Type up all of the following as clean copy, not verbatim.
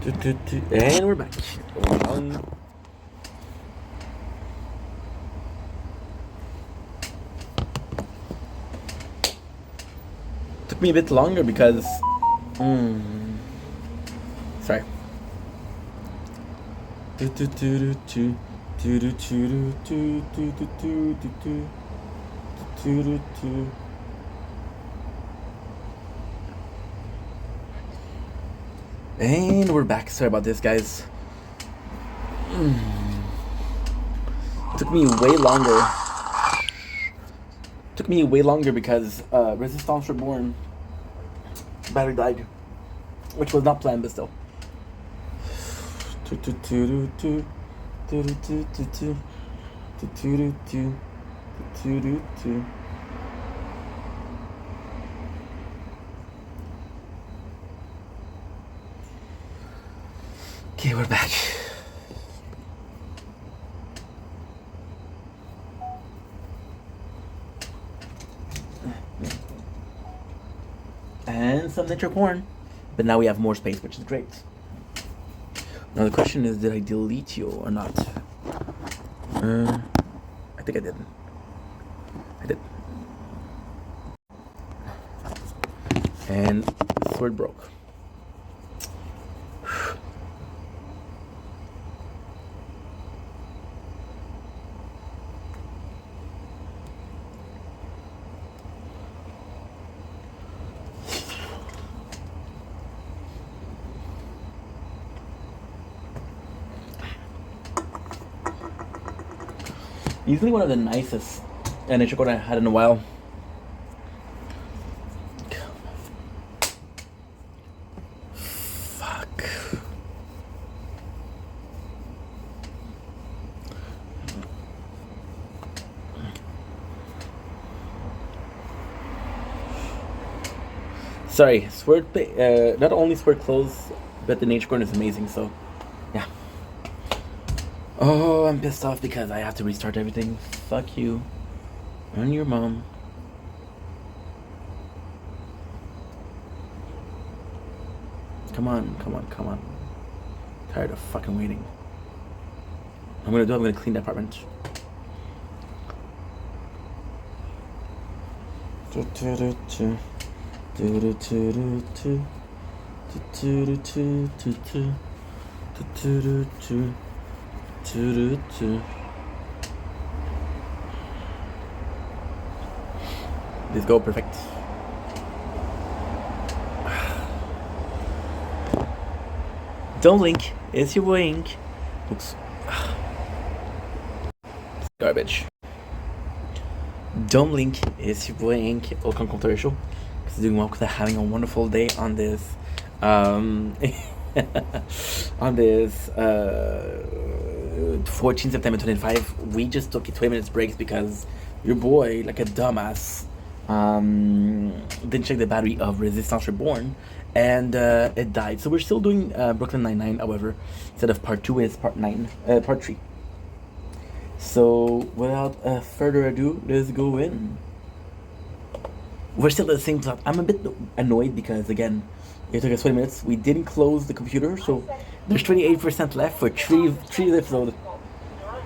And we're back. Took me a bit longer because. Sorry. And we're back. Sorry about this, guys. Took me way longer because Resistance Reborn battery died, which was not planned, but still. Okay, we're back. And some nature porn. But now we have more space, which is great. Now the question is, did I delete you or not? I think I did. I did. And the sword broke. Easily one of the nicest nature code I had in a while. Fuck. Sorry, sword. Not only sword clothes, but the nature corner is amazing. So, yeah. Oh, I'm pissed off because I have to restart everything. Fuck you. And your mom. Come on. Tired of fucking waiting. I'm gonna clean the apartment. Let's go, perfect. Don't blink, it's your wink. Oops. Garbage. Don't blink, it's your wink. Aucun controversial. Because doing well, because I'm having a wonderful day on this. On this 14 September 25, we just took a 20 minutes breaks because your boy, like a dumbass, didn't check the battery of Resistance Reborn, and it died. So we're still doing Brooklyn Nine-Nine, however, instead of part 2, it's part 3. So without further ado, let's go in. We're still at the same plot. I'm a bit annoyed because, again, it took us 20 minutes. We didn't close the computer, so there's 28% left for three episodes.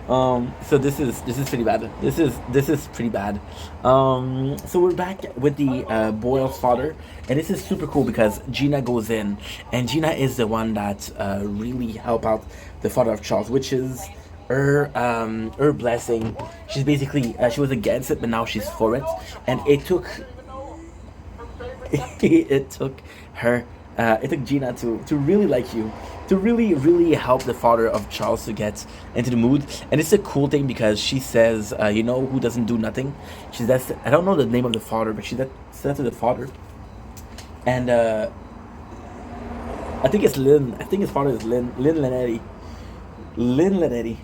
So this is pretty bad. This is pretty bad. So we're back with the Boyle's father, and this is super cool because Gina goes in, and Gina is the one that really helped out the father of Charles, which is her blessing. She's basically she was against it, but now she's for it, and it took it took Gina to really like you, to really help the father of Charles to get into the mood. And it's a cool thing because she says, you know who doesn't do nothing? She says, I don't know the name of the father, but she said to the father, and I think it's Lynn. I think his father is Lynn Lenetti. Lynn Lenetti.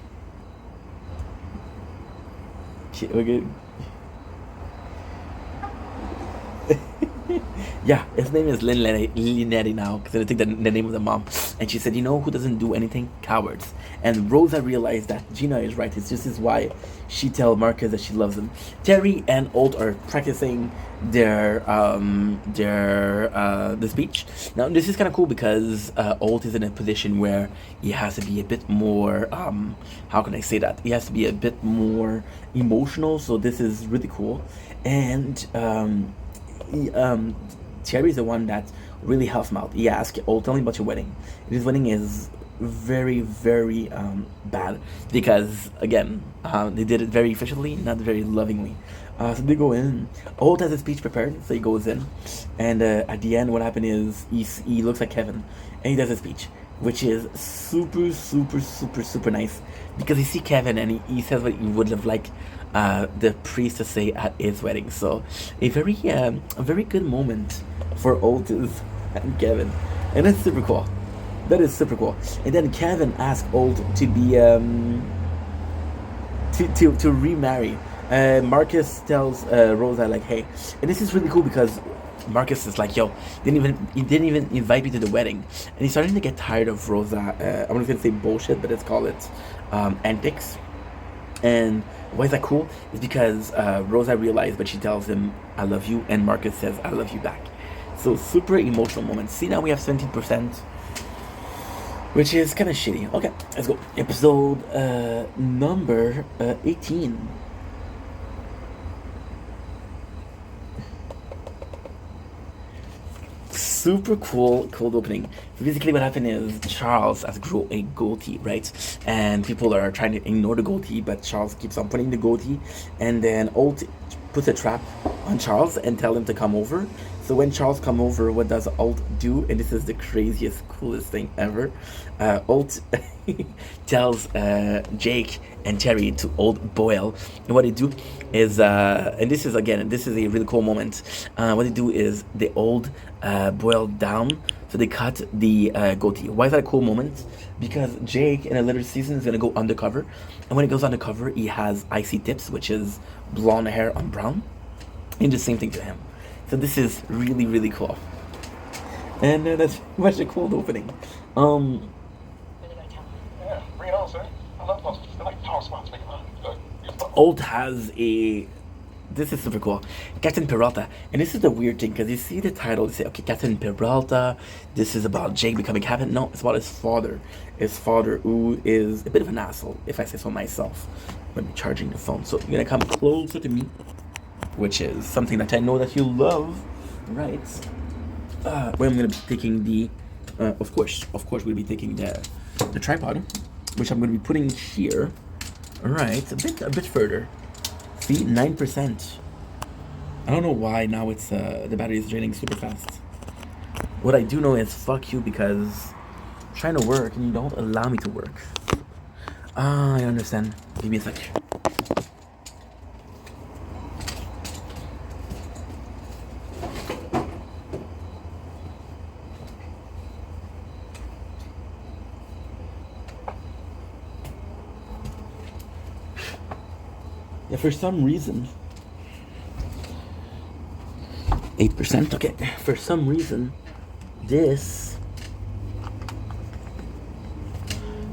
Okay. Yeah, his name is Linetti now because I think the name of the mom. And she said, you know who doesn't do anything? Cowards. And Rosa realized that Gina is right. It's just is why she tell Marcus that she loves him. Terry and Old are practicing the speech. Now this is kind of cool because Old is in a position where he has to be a bit more how can I say that? He has to be a bit more emotional. So this is really cool. And he, Terry is the one that really helps him out. He asks, "Oh, tell me about your wedding." His wedding is very, very bad because again, they did it very efficiently, not very lovingly. So they go in. Old has a speech prepared, so he goes in, and at the end, what happened is he looks like Kevin, and he does a speech, which is super, super, super, super nice because you see Kevin and he says what he would have liked the priest to say at his wedding. So a very good moment for Otis and Kevin, and that's super cool. That is super cool. And then Kevin asked Old to be to remarry. Marcus tells Rosa like, hey, and this is really cool because Marcus is like, yo, he didn't even invite me to the wedding, and he's starting to get tired of Rosa. I'm just gonna say bullshit, but let's call it antics. And why is that cool? It's because Rosa realized, but she tells him, I love you, and Marcus says, I love you back. So super emotional moment. See, now we have 17%, which is kind of shitty. Okay, let's go. Episode number 18. Super cool cold opening. So basically what happened is Charles has grown a goatee, right? And people are trying to ignore the goatee, but Charles keeps on putting the goatee, and then Old puts a trap on Charles and tell him to come over. So when Charles come over, what does Old do? And this is the craziest, coolest thing ever. Old tells Jake and Terry to Old boil, and what they do is, and this is a really cool moment. What they do is they Old boil down, so they cut the goatee. Why is that a cool moment? Because Jake in a later season is gonna go undercover, and when he goes undercover, he has icy tips, which is blonde hair on brown, and the same thing to him. So this is really, really cool, and that's much a cool opening. Yeah, bring it on, sir. I love those. They're like power spots, make it on. Old has a. This is super cool. Captain Peralta. And this is the weird thing, because you see the title, you say, okay, Captain Peralta, this is about Jake becoming captain. No, it's about his father. His father, who is a bit of an asshole, if I say so myself, when I'm charging the phone. So you're going to come closer to me, which is something that I know that you love, right? Where I'm going to be taking the, of course, we'll be taking the tripod, which I'm going to be putting here. All right, a bit further. See, 9%. I don't know why now it's the battery is draining super fast. What I do know is fuck you, because I'm trying to work and you don't allow me to work. I understand. Give me a sec. Yeah, for some reason, 8%. Okay, for some reason, this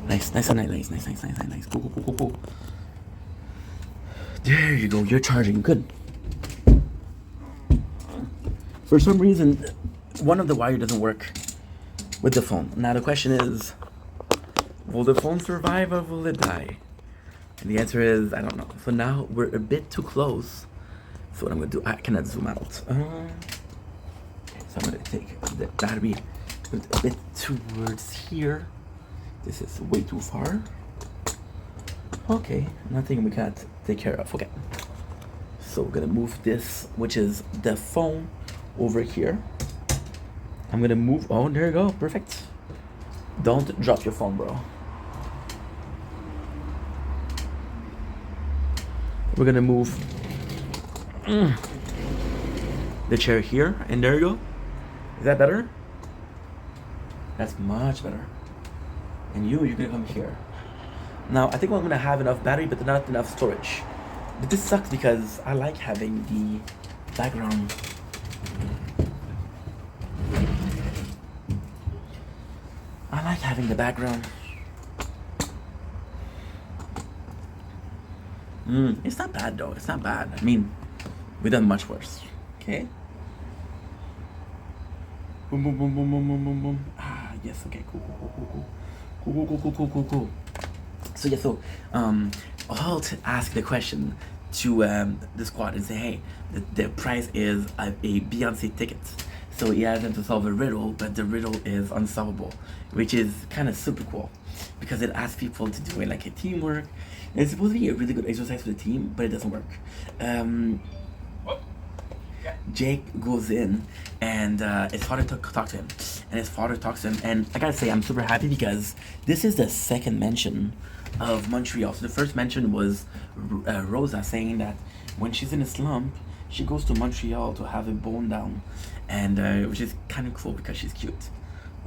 nice. Cool. There you go. You're charging. Good. For some reason, one of the wire doesn't work with the phone. Now the question is, will the phone survive or will it die? And the answer is, I don't know. So now we're a bit too close. So what I'm going to do, I cannot zoom out. So I'm going to take the battery, put a bit towards here. This is way too far. Okay, nothing we can't take care of. Okay. So we're going to move this, which is the phone, over here. I'm going to move, oh, there you go, perfect. Don't drop your phone, bro. We're gonna move the chair here, and there you go. Is that better? That's much better. And you're gonna come here. Now, I think I'm gonna have enough battery, but not enough storage. But this sucks because I like having the background like having the background. It's not bad though. It's not bad. I mean, we've done much worse. Okay. Boom, boom, boom, boom, boom, boom, boom, boom. Ah, yes. Okay. Cool, cool, cool, cool, cool, cool, cool, cool, cool, cool. So yeah. So I'll ask the question to the squad and say, hey, the prize is a Beyonce ticket. So he has them to solve a riddle, but the riddle is unsolvable, which is kind of super cool because it asks people to do it like a teamwork. It's supposed to be a really good exercise for the team, but it doesn't work. Jake goes in and his father talks to him, and his father talks to him, and I gotta say I'm super happy because this is the second mention of Montreal. So the first mention was Rosa saying that when she's in a slump, she goes to Montreal to have a bone down, and which is kind of cool because she's cute.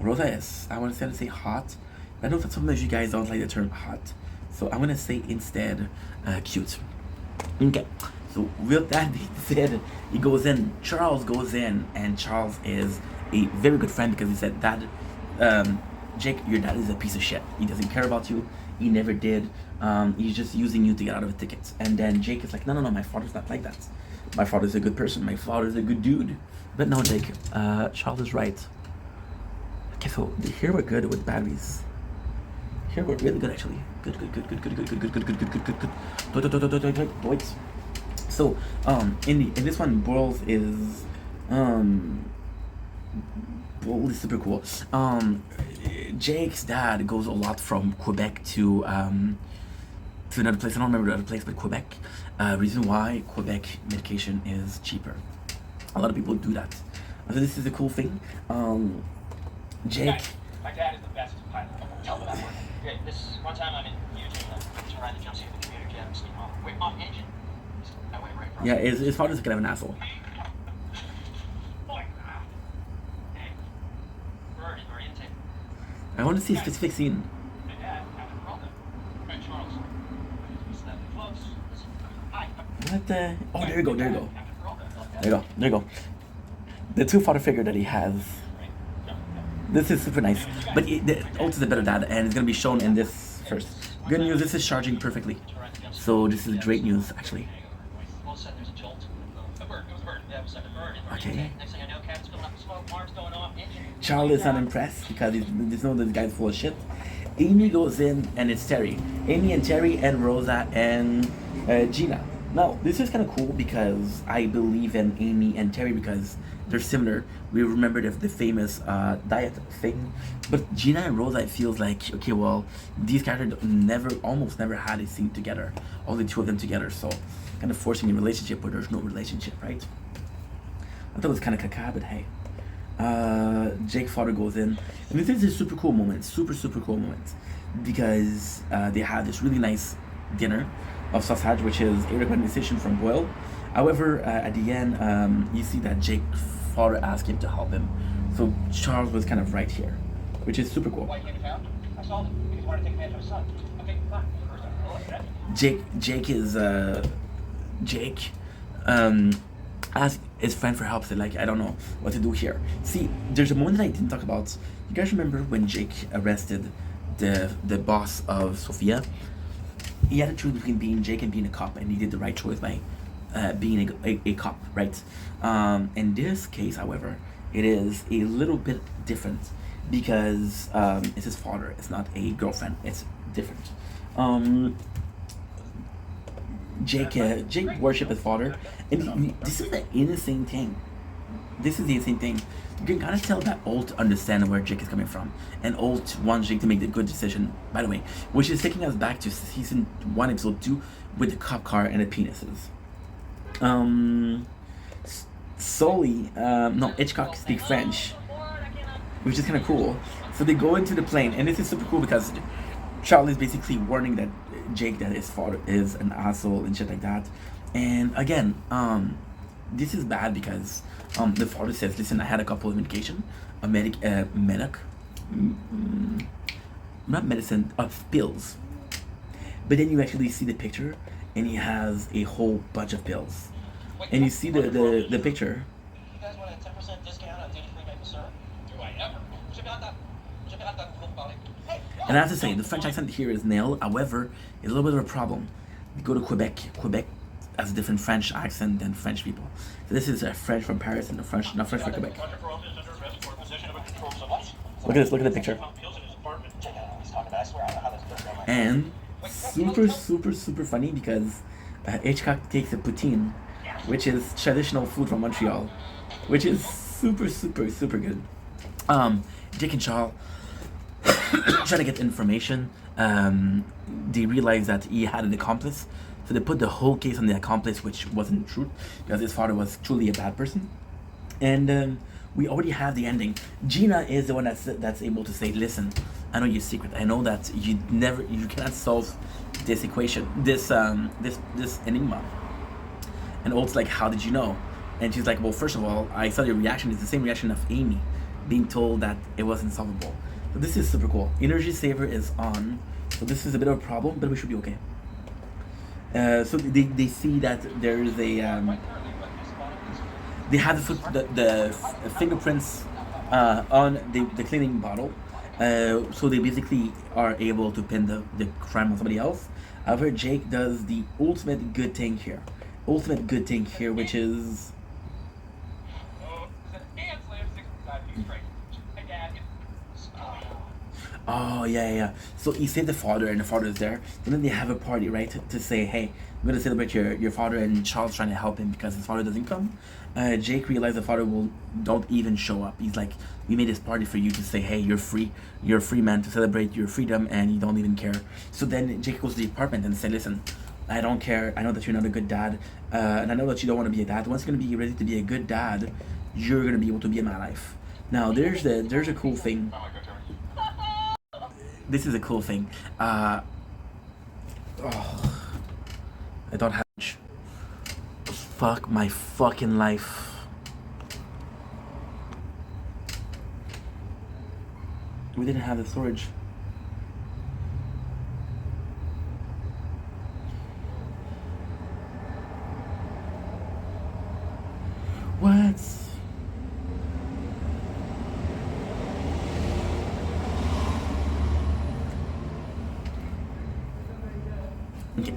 Rosa is, I want to say hot. I know that sometimes you guys don't like the term hot, so I'm gonna say instead cute. Okay. So with that being said, he goes in. Charles goes in, and Charles is a very good friend because he said, "Dad, Jake, your dad is a piece of shit. He doesn't care about you. He never did. He's just using you to get out of a ticket." And then Jake is like, "No, my father's not like that. My father's a good person. My father's a good dude." But no, Jake, Charles is right. Okay, so here we're good with batteries. Here we're really good actually. Good. So in this one, Boils is Boils is super cool. Jake's dad goes a lot from Quebec to another place. I don't remember the other place, but Quebec. Reason why Quebec medication is cheaper. A lot of people do that. So this is a cool thing. Jake. My dad is the best pilot. Tell me that one. Okay, this one time I'm in Eugene, turn around the jump seat of the computer jet, steam off. Wait, off engine. I went right from. Yeah, his father's kind of an asshole. I want to see a specific scene. What the? Oh, there you go. The two father figure that he has. This is super nice. But Oates is a better dad, and it's going to be shown in this first. Good news, this is charging perfectly. So this is great news, actually. Okay. Charles is not impressed because he's know this guy's full of shit. Amy goes in, and it's Terry. Amy and Terry and Rosa and Gina. Now, this is kind of cool because I believe in Amy and Terry because they're similar. We remember the famous diet thing. But Gina and Rosa, it feels like, okay, well, these characters almost never had a scene together. Only two of them together, so kind of forcing a relationship where there's no relationship, right? I thought it was kind of caca, but hey. Jake's father goes in, and this is a super cool moment, super cool moment, because they have this really nice dinner of sausage, which is a recommendation from Boyle. However, at the end, you see that Jake's father asked him to help him, so Charles was kind of right here, which is super cool. Why can't you found? I saw him because he wanted to take advantage of his son. Okay, fine. Jake asked his friend for help, said like, I don't know what to do here. See, there's a moment that I didn't talk about. You guys remember when Jake arrested the boss of Sophia? He had a choice between being Jake and being a cop, and he did the right choice by being a cop, right? In this case, however, it is a little bit different because it's his father. It's not a girlfriend. It's different. Jake worship his father, and this is the insane thing. This is the insane thing. You can kind of tell that Alt understands where Jake is coming from, and Alt wants Jake to make the good decision. By the way, which is taking us back to season 1, episode 2, with the cop car and the penises. Hitchcock speaks French, which is kind of cool. So they go into the plane, and this is super cool because Charlie is basically warning that Jake that his father is an asshole and shit like that. And again, this is bad because the father says, listen, I had a couple of medication, pills. But then you actually see the picture, and he has a whole bunch of pills. And you see the picture. You guys want a 10% discount on duty-free maple syrup? Do I ever? What you got that? And I have to say, the French accent here is nil. However, it's a little bit of a problem. You go to Quebec. Quebec has a different French accent than French people. So this is a French from Paris and a French, not French from Quebec. Look at this. Look at the picture. And super funny because Hitchcock takes a poutine, which is traditional food from Montreal, which is super good. Jake and Charles trying to get information. They realized that he had an accomplice, so they put the whole case on the accomplice, which wasn't true because his father was truly a bad person. And we already have the ending. Gina is the one that's able to say, "Listen, I know your secret. I know that you cannot solve this equation, this enigma." And Olt's like, "How did you know?" And she's like, "Well, first of all, I saw your reaction. It's the same reaction of Amy being told that it wasn't solvable." So this is super cool. Energy saver is on. So this is a bit of a problem, but we should be okay. So they see that there is a they have the fingerprints on the cleaning bottle. So they basically are able to pin the crime on somebody else. However, Jake does the ultimate good thing here. Which is oh yeah. So he saved the father, and the father is there. And then they have a party, right? To say, hey, we're gonna celebrate your father, and Charles trying to help him because his father doesn't come. Jake realized the father don't even show up. He's like, we made this party for you to say, hey, you're free man, to celebrate your freedom, and you don't even care. So then Jake goes to the apartment and said, listen, I don't care. I know that you're not a good dad, and I know that you don't want to be a dad. Once you're gonna be ready to be a good dad, you're gonna be able to be in my life. Now there's a cool thing. This is a cool thing. I don't have much. Fuck my fucking life. We didn't have the storage. What? Okay.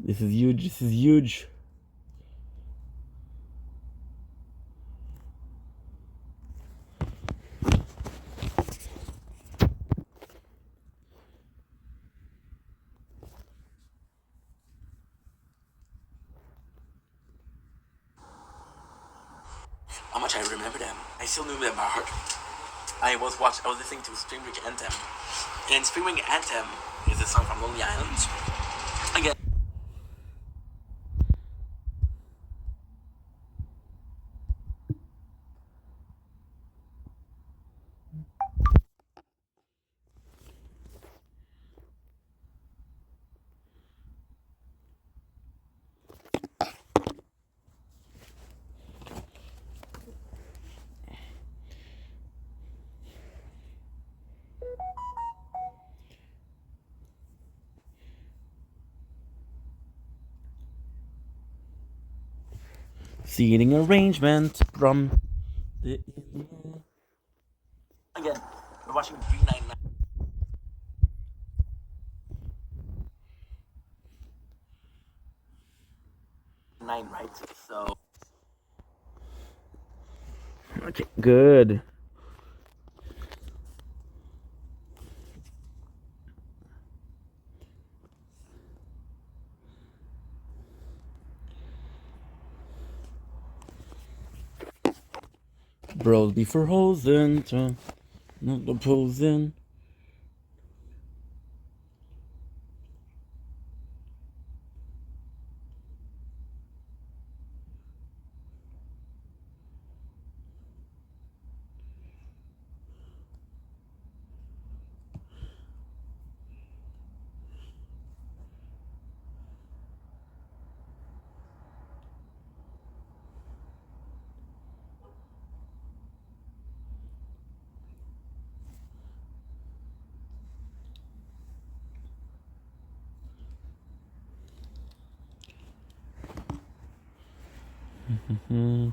This is huge. How much I remember them. I still knew them by heart. I was listening to Spring Break Anthem. And Spring Break Anthem is a song from Lonely Island. Again. Seating arrangement from the again. We're watching 399. Okay, good. Bros before hosen, not the posing. Mm-hmm.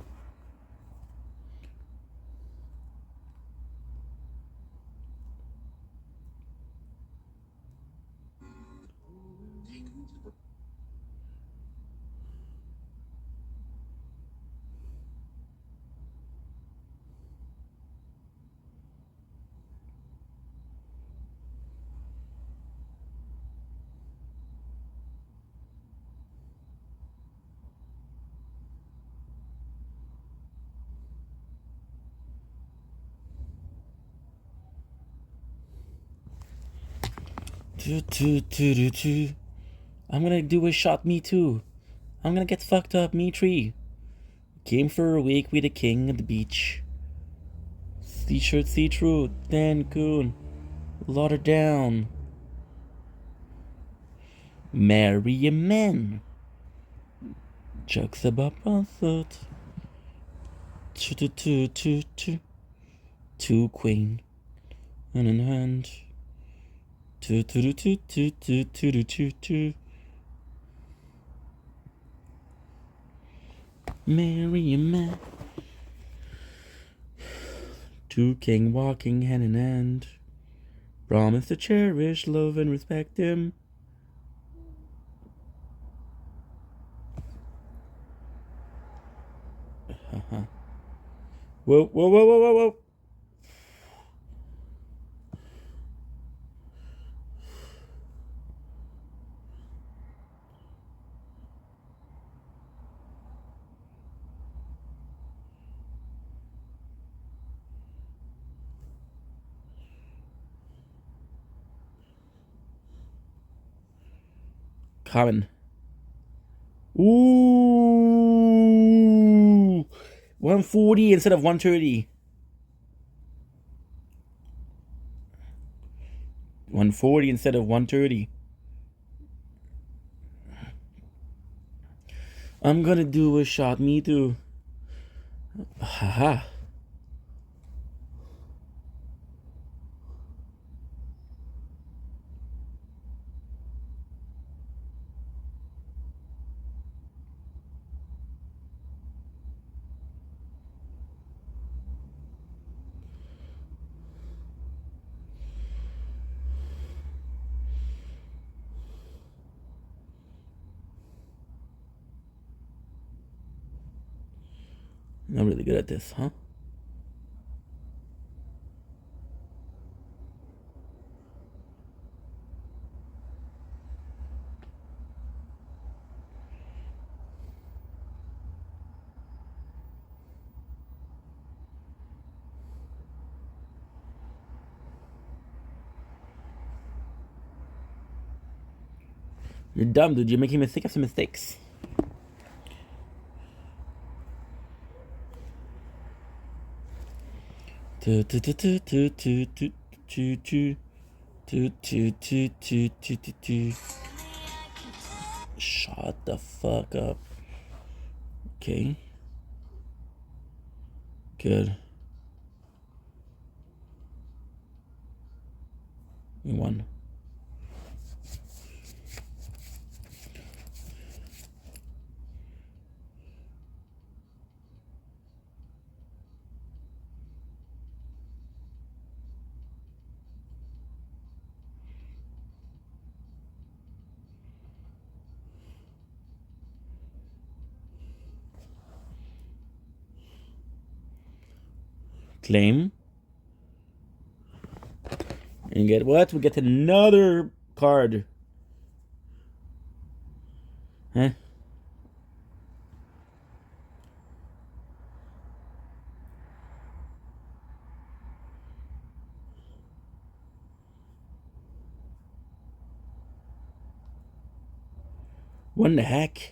I'm gonna do a shot, me too. I'm gonna get fucked up, me tree. Came for a week with the king at the beach. T-shirt, see-through, Dan Coon. Lauder down. Marry a man. Jokes about Russell. Two queen. Hand in hand. Marry a man. Two king walking hand in hand. Promise to cherish, love, and respect him. Whoa, whoa, whoa, whoa, whoa, whoa. Coming. Ooh. 140 instead of 130. 140 instead of 130. I'm gonna do a shot, me too. Haha. I'm really good at this, huh? You're dumb, dude. You're making mistake after mistakes. Shut the fuck up. Okay. Good. We won. Claim. And get what? We get another card. Huh? What in the heck?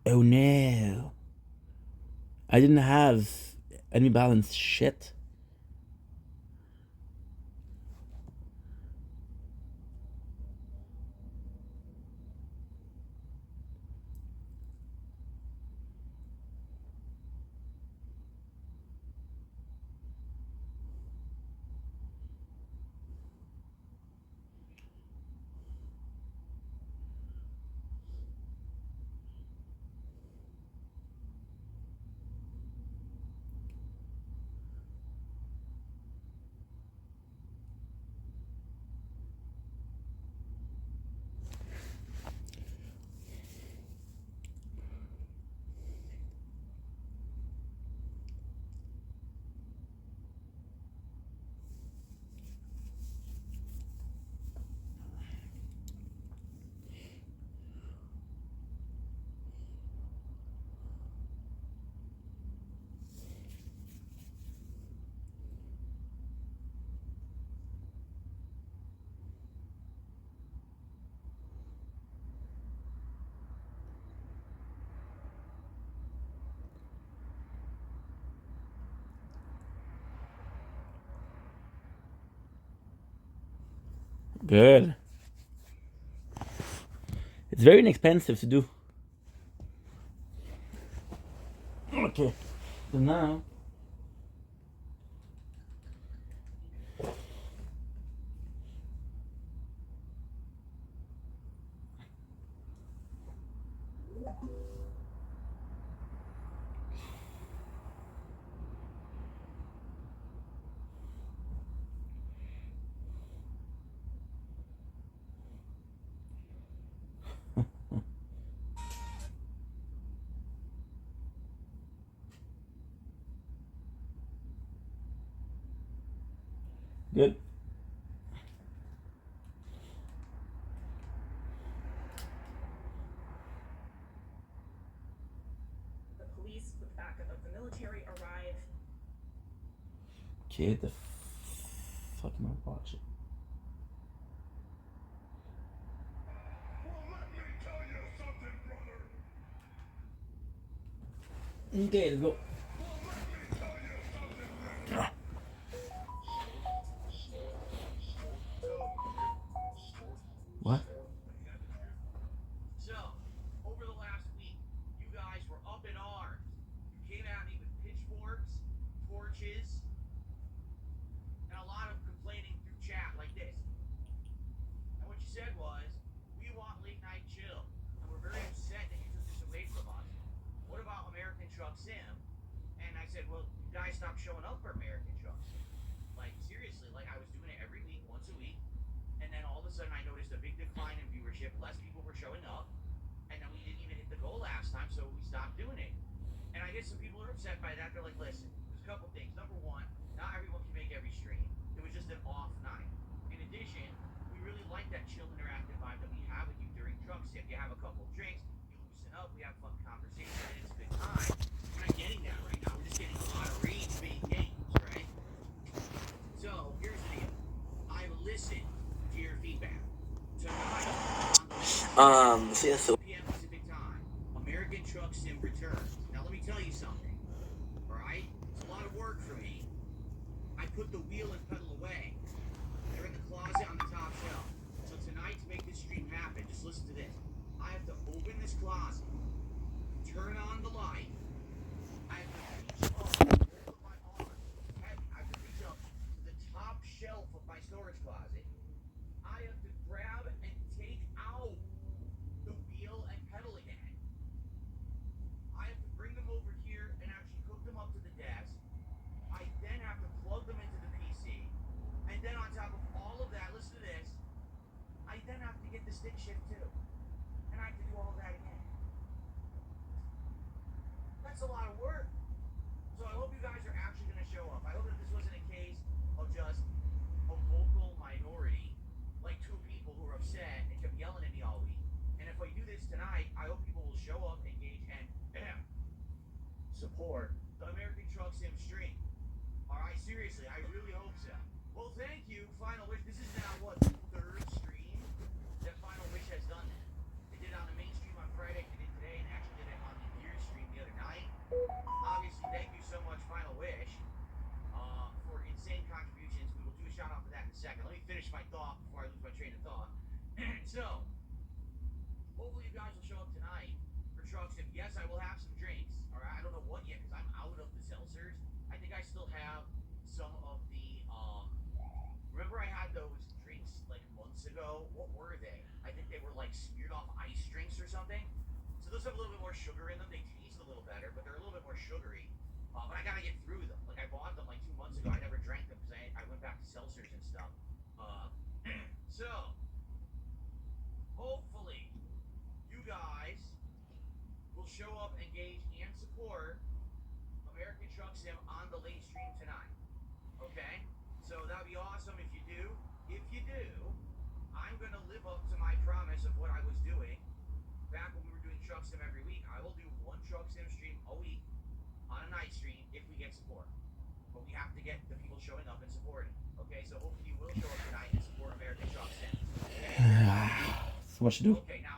Oh no. I didn't have any balance. Shit. Good. It's very inexpensive to do. Okay. So now. Good. The police, with backup of the military, arrive. Okay, the fuck am I watching? Well, let me tell you something, brother. Okay, let's go. Well, let me tell you something, brother. What? So, over the last week, you guys were up in arms. You came at me with pitchforks, torches, and a lot of complaining through chat like this. And what you said was, we want late night chill, and we're very upset that you took this away from us. What about American Truck Sim? And I said, well, you guys stopped showing up for American Truck Sim. Like, seriously, like I was doing it every week, once a week. And then all of a sudden I noticed a big decline in viewership. Less people were showing up. And then we didn't even hit the goal last time, so we stopped doing it. And I guess some people are upset by that. They're like, listen, there's a couple things. Number one, not everyone can make every stream. It was just an off night. In addition, we really like that chill interactive vibe that we have with you during Truck Sim. You have a couple of drinks, you loosen up, we have fun conversation, and it's a good time. We're not getting that right now. We're just getting a lot of rage-bait games, right? So, here's the deal. I've listened to your feedback. Tonight, So yeah, so 2 p.m. Pacific time, American Truck Sim returns. Now, let me tell you something. All right? It's a lot of work for me. I put the wheel and pedal away. They're in the closet on the top shelf. So tonight, to make this stream happen, just listen to this. I have to open this closet, turn on the light. I have to reach up with my arm. Heavy. I have to reach up to the top shelf of my storage closet. I have to grab and take out the wheel and pedal again. I have to bring them over here and actually hook them up to the desk. I then have to plug them into the PC. And then on top of all of that, listen to this. I then have to get the stick shift too. a lot of work. So I hope you guys are actually going to show up. I hope that this wasn't a case of just a vocal minority, like two people who are upset and kept yelling at me all week. And if I do this tonight, I hope people will show up, engage, and support the American Truck Sim stream. Alright, seriously, I really hope so. Well, thank you, Final Wish. This is now, what, the third stream that Final Wish has done that. They did it on the main stream on Friday, they did today, and actually did it on the gear stream the other night. Obviously, thank you so much, Final Wish, for insane contributions. We will do a shout out for that in a second. Let me finish my thought before I lose my train of thought. So, hopefully you guys will show up tonight for Truck Sim. Yes, I will have some drinks. Alright, I don't know what yet because I'm out of the seltzers. I think I still have some of the, remember I had those drinks like months ago? What were they? I think they were like smeared off ice drinks or something. So those have a little bit more sugar in them. They taste a little better, but they're a little bit more sugary. But I gotta get through them. Like I bought them like 2 months ago. I never drank them because I went back to seltzers and stuff. So, hopefully, you guys will show up, engage, and support American Truck Sim on the late stream tonight. Okay? So that'd be awesome if you do. If you do, I'm gonna live up to my promise of what I was doing back when we were doing Truck Sim every week. I will do one Truck Sim stream a week on a night stream if we get support. But we have to get the people showing up and supporting. Okay, so hopefully you will show up tonight and support American Truck Sim. Okay? So much to do. Okay, now